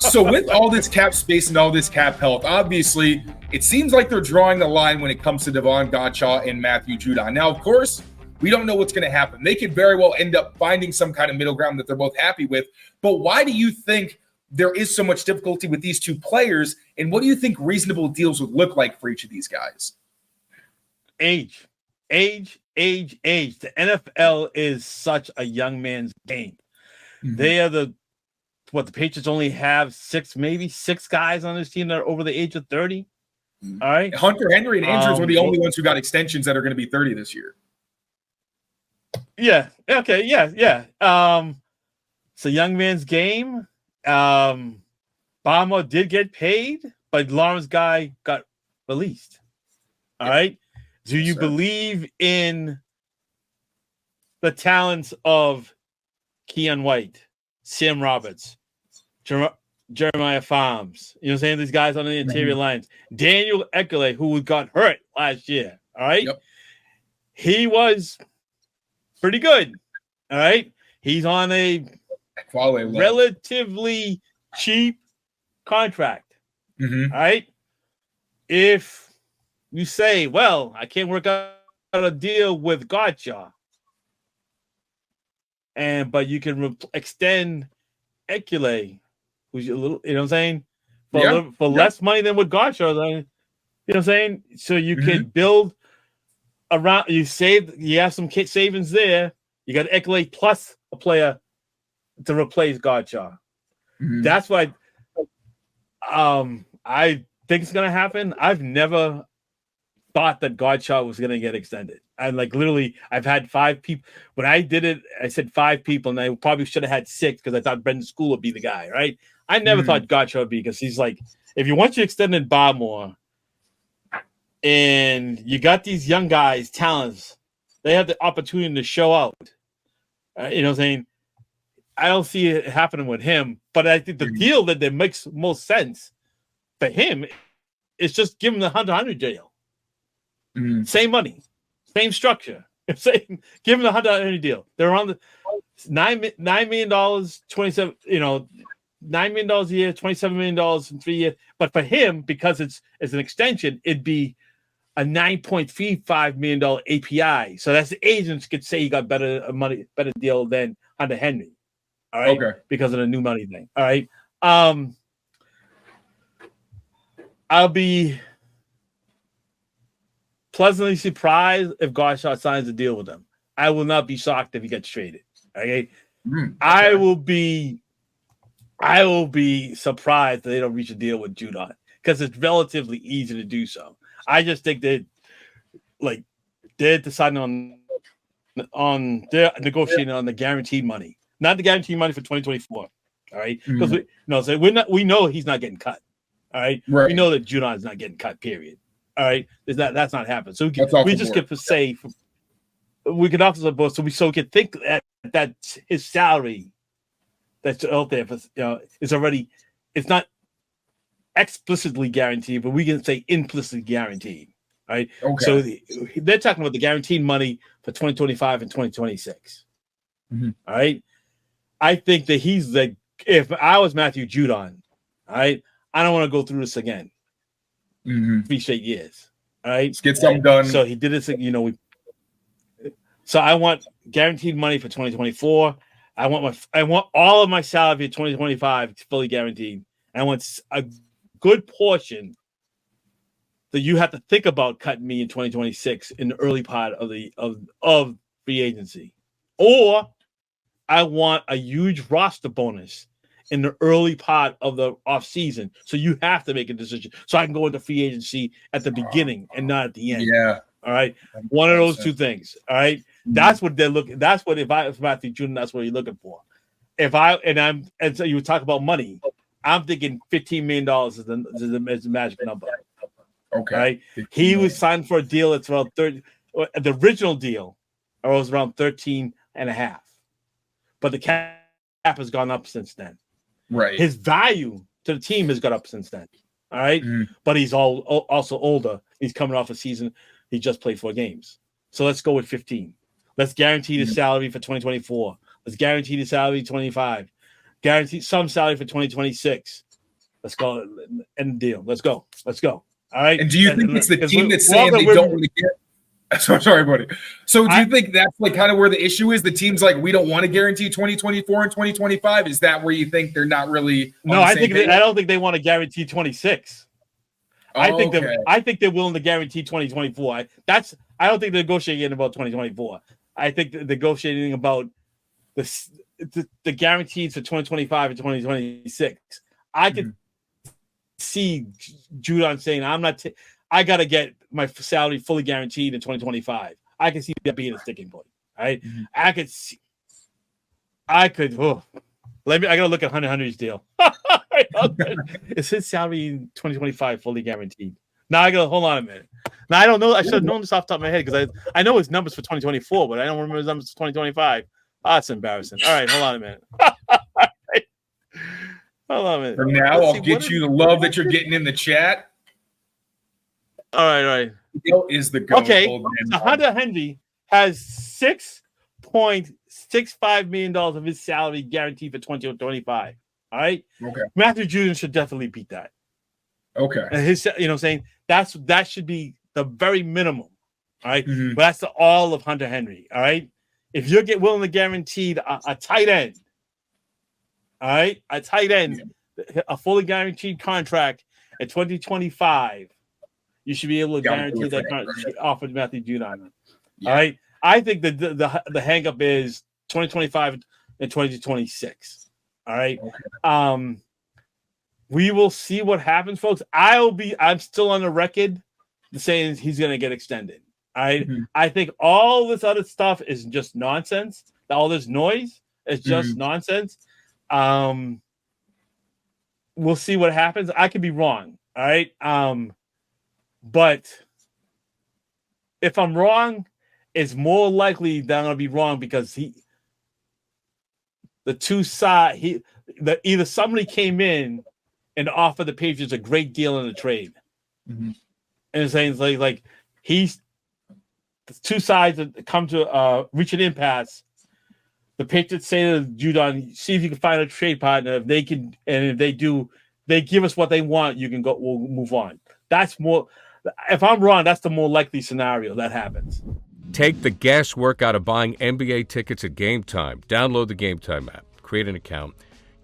So with all this cap space and all this cap health, obviously, it seems like they're drawing the line when it comes to Davon, Godchaux, and Matthew Judon. Now, of course, we don't know what's going to happen. They could very well end up finding some kind of middle ground that they're both happy with. But why do you think there is so much difficulty with these two players? And what do you think reasonable deals would look like for each of these guys? Age. The NFL is such a young man's game. Mm-hmm. They are the Patriots only have six guys on this team that are over the age of 30. Mm-hmm. All right. Hunter Henry and Andrews were the only ones who got extensions that are going to be 30 this year. Yeah. Okay. Yeah. It's a young man's game. Bama did get paid, but Lawrence guy got released. All right. Do you believe in the talents of Keon White, Sam Roberts, Jeremiah Farms? You know what I'm saying? These guys on the interior lines. Daniel Ekeley, who got hurt last year. All right. Yep. He was pretty good. All right. He's on a relatively cheap contract. Mm-hmm. All right. If you say, well, I can't work out a deal with Godchaux, but you can extend Ekeley, who's a little, you know what I'm saying, for less money than with Godchaux, you know what I'm saying? So you can build around, you have some savings there. You got Ekeley plus a player to replace Godchaux. Mm-hmm. That's what I think is going to happen. I've never thought that Godchaux was going to get extended. And literally, I've had 5 people. When I did it, I said 5 people, and I probably should have had 6 because I thought Brendan School would be the guy, right? I never thought Godchaux would be, because he's like, if you want to extend in Barmore and you got these young guys, talents, they have the opportunity to show out. You know what I'm saying? I don't see it happening with him, but I think the deal that makes most sense for him is just give him the 100 deal. Mm-hmm. Same money, same structure. Give him the 100 deal. They're on the $9 million, 27. $9 million a year, $27 million in 3 years. But for him, because it's an extension, it'd be a $9.35 million API. So that's the agents could say he got better deal than Hunter Henry. All right, because of the new money thing. All right, I'll be pleasantly surprised if Godchaux signs a deal with them. I will not be shocked if he gets traded. Okay, I will be surprised that they don't reach a deal with Judon, because it's relatively easy to do so. I just think that they're deciding they're negotiating on the guaranteed money, not the guaranteed money for 2024. All right, because we know he's not getting cut. All right, we know that Judon is not getting cut. Period. All right, that's not happening. So we just get to say, we can also both, so we can think that his salary that's out there for, is already, it's not explicitly guaranteed, but we can say implicitly guaranteed. Right. Okay. So they're talking about the guaranteed money for 2025 and 2026. Mm-hmm. All right. I think that he's if I was Matthew Judon, all right, I don't want to go through this again. 3 straight years. All right. Let's get something done. So he did this, so I want guaranteed money for 2024. I want all of my salary for 2025 fully guaranteed. I want a good portion that you have to think about cutting me in 2026 in the early part of free agency. Or I want a huge roster bonus in the early part of the offseason. So you have to make a decision. So I can go into free agency at the beginning and not at the end. Yeah. All right. One of those two things. All right. Mm-hmm. That's what they're looking. That's what, if I was Matthew Judon, that's what you're looking for. And so you talk about money, I'm thinking $15 million is the magic number. Okay. Right. He was signed for a deal that's around 30. The original deal was around 13.5. But the cap has gone up since then. Right. His value to the team has gone up since then. All right. Mm-hmm. But he's also older. He's coming off a season. He just played 4 games. So let's go with 15. Let's guarantee the salary for 2024. Let's guarantee the salary 25. Guarantee some salary for 2026. Let's go. End the deal. Let's go. All right. And do you think it's the team that's saying they don't want to get? Sorry, buddy. So do you think that's like kind of where the issue is? The team's like, we don't want to guarantee 2024 and 2025. Is that where you think they're not really? No, I don't think they want to guarantee 26. I think they're willing to guarantee 2024. I don't think they're negotiating about 2024. I think they're negotiating about the guarantees for 2025 and 2026. I could see Judon saying, I got to get my salary fully guaranteed in 2025. I can see that being a sticking point. Right? I got to look at Hunter Henry's deal. Is his salary in 2025 fully guaranteed? Now I got to hold on a minute. Now I don't know. I should have known this off the top of my head because I know his numbers for 2024, but I don't remember his numbers for 2025. That's embarrassing. All right, hold on a minute. Hold on a minute. For now, I'll get you the love that you're getting in the chat. All right. Is the goat. Okay, so Hunter Henry has $6.65 million of his salary guaranteed for 2025. All right. Okay. Matthew Judon should definitely beat that. Okay. And his, saying that should be the very minimum. All right. But that's the all of Hunter Henry. All right. If you're willing to guarantee a tight end, all right, a fully guaranteed contract in 2025, you should be able to guarantee that contract offered Matthew Judon. All right. I think the hang up is 2025 and 2026. All right. Okay. We will see what happens, folks. I'm still on the record saying he's going to get extended. All right. I think all this other stuff is just nonsense. All this noise is just nonsense. We'll see what happens. I could be wrong. All right. But if I'm wrong, it's more likely that I'm going to be wrong because either somebody came in and offered the Patriots a great deal in the trade. And it's saying like he's the two sides that come to reach an impasse. The Patriots say to Judon, see if you can find a trade partner. If they can, and if they do, they give us what they want, you can go, we'll move on. That's more, if I'm wrong, that's the more likely scenario that happens. Take the guesswork out of buying NBA tickets at Game Time. Download the Game Time app, create an account,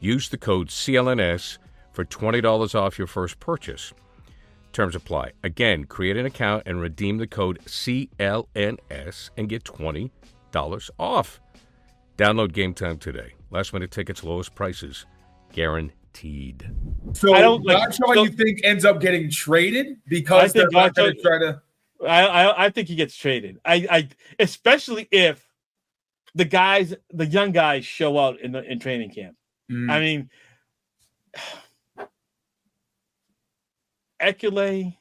use the code CLNS for $20 off your first purchase. Terms apply. Again, create an account and redeem the code CLNS and get $20 off. Download Game Time today. Last minute tickets, lowest prices, guaranteed. So Godchaux, you think ends up getting traded because they're not going to try to? I think he gets traded. I especially if the young guys show out in training camp. I mean, Ekele,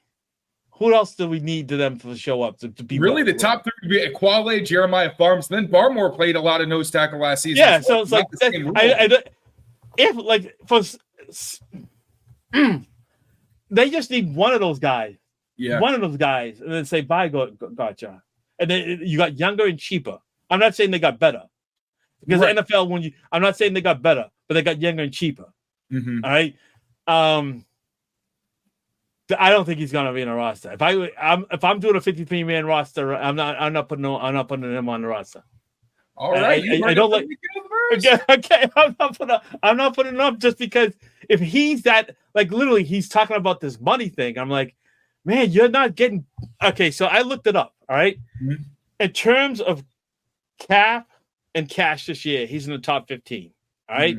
who else do we need to them to show up to be really the top three would be Equale, Jeremiah Farms. Then Barmore played a lot of nose tackle last season. Yeah, so it's like they just need one of those guys. Yeah, one of those guys, and then say bye, Godchaux. And then you got younger and cheaper. I'm not saying they got better because the NFL I'm not saying they got better, but they got younger and cheaper. All right. I don't think he's gonna be in a roster. If I'm doing a 53-man roster, I'm not putting him on the roster. All right, I don't like. Okay, I'm not putting him up just because if he's that, like, literally he's talking about this money thing. I'm like, man, you're not getting. Okay, so I looked it up. All right, in terms of cap and cash this year, he's in the top 15. All right.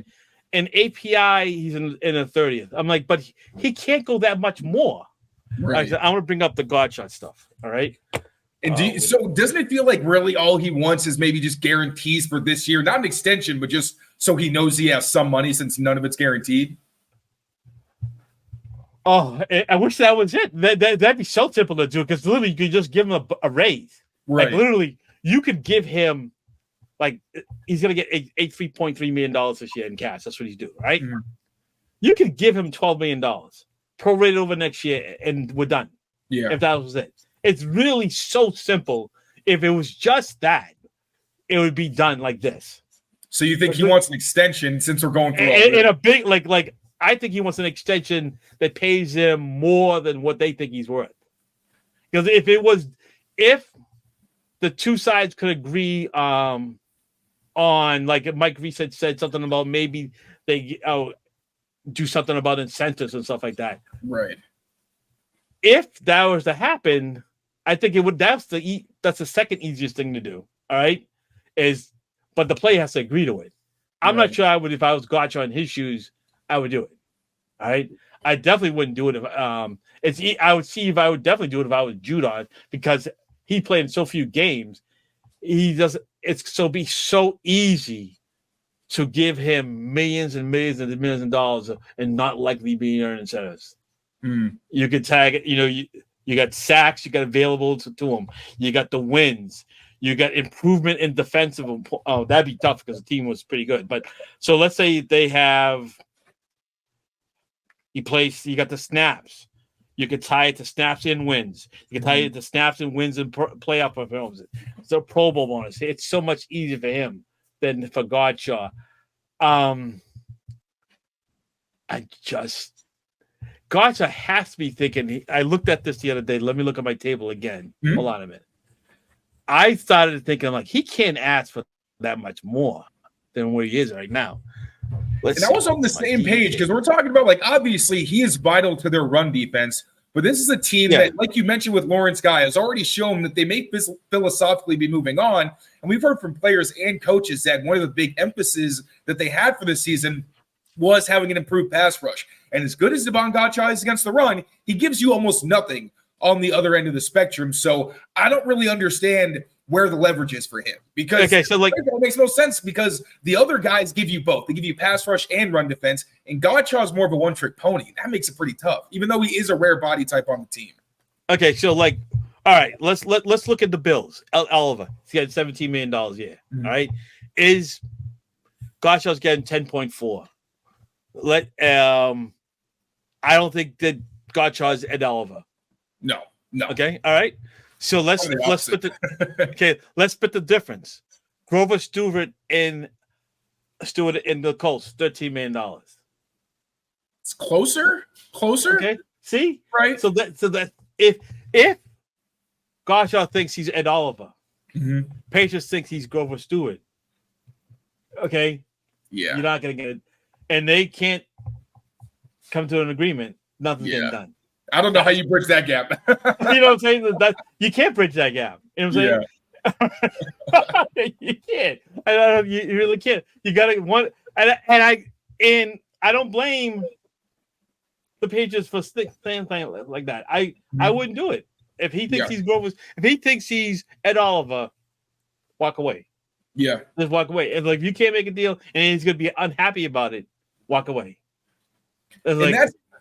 And API, he's in the 30th. I'm like, but he can't go that much more. Right. I want to bring up the Godchaux stuff. All right. And so doesn't it feel like really all he wants is maybe just guarantees for this year? Not an extension, but just so he knows he has some money since none of it's guaranteed? Oh, I wish that was it. That'd be so simple to do because literally you could just give him a raise. Right. Like literally you could give him like he's going to get $3.3 million this year in cash. That's what he's doing, right? You could give him $12 million, prorated over next year, and we're done. Yeah. If that was it. It's really so simple. If it was just that, it would be done like this. So you think he wants an extension since we're going through in a big like I think he wants an extension that pays him more than what they think he's worth. Because if the two sides could agree on, like Mike Reese said something about maybe they do something about incentives and stuff like that. Right. If that was to happen, I think it would. That's the second easiest thing to do. All right, but the player has to agree to it. I'm not sure I would if I was Godchaux in his shoes. I would do it. All right. I definitely wouldn't do it if I would see if I would definitely do it if I was Judon, because he played in so few games. It's so easy to give him millions and millions and millions of dollars and not likely being earned incentives. You could tag it, you got sacks, you got available to him, you got the wins, you got improvement in defensive. Oh, that'd be tough because the team was pretty good. But so let's say they have. You got the snaps. You could tie it to snaps and wins. You can tie it to snaps and wins and playoff performances. It's a Pro Bowl bonus. It's so much easier for him than for Godchaux. Godchaux has to be thinking. I looked at this the other day. Let me look at my table again. Hold on a minute. I started thinking, like, he can't ask for that much more than where he is right now. And I was on the same page because we're talking about, like, obviously he is vital to their run defense, but this is a team that, like you mentioned with Lawrence Guy, has already shown that they may philosophically be moving on. And we've heard from players and coaches that one of the big emphases that they had for this season was having an improved pass rush. And as good as Judon and Godchaux is against the run, he gives you almost nothing on the other end of the spectrum. So I don't really understand where the leverage is for him, because that makes no sense, because the other guys give you both. They give you pass rush and run defense, and Godchaux is more of a one-trick pony. That makes it pretty tough, even though he is a rare body type on the team. Okay, so all right, let's look at the Bills. Oliver, he got $17 million a year. All right, is Godchaux's getting 10.4? I don't think that Godchaux is Ed Oliver. No. Okay, all right. So let's split the difference. Grover Stewart in the Colts, $13 million. It's closer. Okay, see, right? So that if Godchaux thinks he's Ed Oliver, Patriots thinks he's Grover Stewart. Okay, you're not gonna get it, and they can't come to an agreent. Nothing's getting done. I don't know how you bridge that gap. You know what I'm saying? That you can't bridge that gap. You know what I'm saying? You can't. You really can't. You got to one. And I don't blame the Patriots for saying things like that. I wouldn't do it if he thinks he's Grover. If he thinks he's Ed Oliver, walk away. Yeah, just walk away. And like, if you can't make a deal and he's going to be unhappy about it, walk away.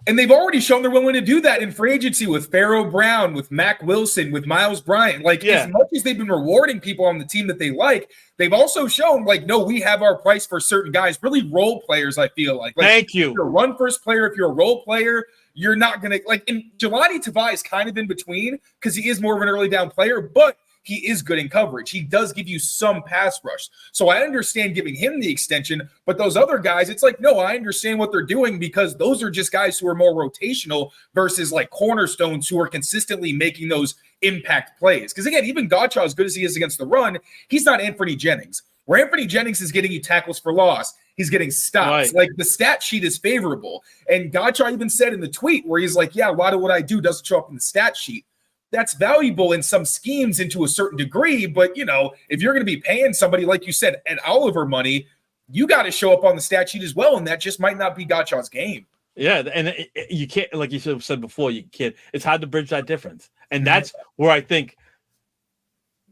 And they've already shown they're willing to do that in free agency with Pharaoh Brown, with Mac Wilson, with Miles Bryant. As much as they've been rewarding people on the team that they like, they've also shown, no, we have our price for certain guys, really role players, I feel like. Thank you. If you're a run-first player, if you're a role player, you're not going to – and Jelani Tavai is kind of in between because he is more of an early down player, but – he is good in coverage. He does give you some pass rush. So I understand giving him the extension, but those other guys, it's no, I understand what they're doing, because those are just guys who are more rotational versus cornerstones who are consistently making those impact plays. Because again, even Godchaux, as good as he is against the run, he's not Anthony Jennings. Where Anthony Jennings is getting you tackles for loss, he's getting stops. Right. The stat sheet is favorable. And Godchaux even said in the tweet where he's a lot of what I do doesn't show up in the stat sheet. That's valuable in some schemes and to a certain degree, but if you're going to be paying somebody, like you said, Ed Oliver money, you got to show up on the stat sheet as well, and that just might not be Godchaux's game. Yeah, and you can't, like you said before, you can't. It's hard to bridge that difference, and that's where I think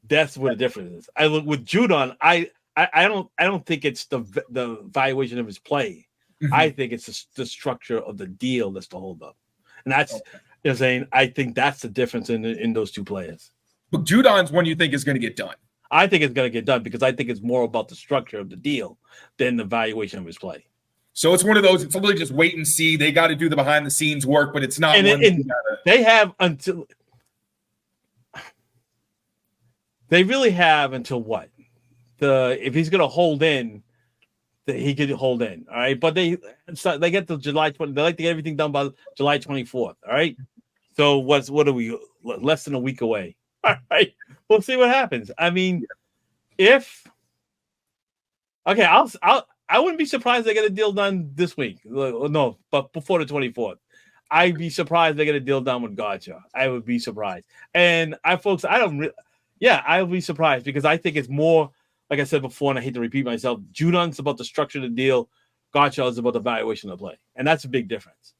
that's where the difference is. I look with Judon. I don't think it's the valuation of his play. I think it's the structure of the deal that's the holdup, and that's. Okay. You know what I'm saying? I think that's the difference in those two players. But Judon's one you think is going to get done? I think it's going to get done because I think it's more about the structure of the deal than the valuation of his play. So it's one of those, it's really just wait and see. They got to do the behind the scenes work, but it's not. They have until they really have until what? If he's going to hold in that he could hold in. All right, but they get to July 20. They like to get everything done by July 24th. All right, so what are we? Less than a week away. All right, we'll see what happens. I mean, I wouldn't be surprised they get a deal done this week. No, but before the 24th. I'd be surprised they get a deal done with Godchaux. I would be surprised. And I would be surprised because I think it's more, like I said before, and I hate to repeat myself, Judon's about the structure of the deal. Godchaux is about the valuation of the play. And that's a big difference.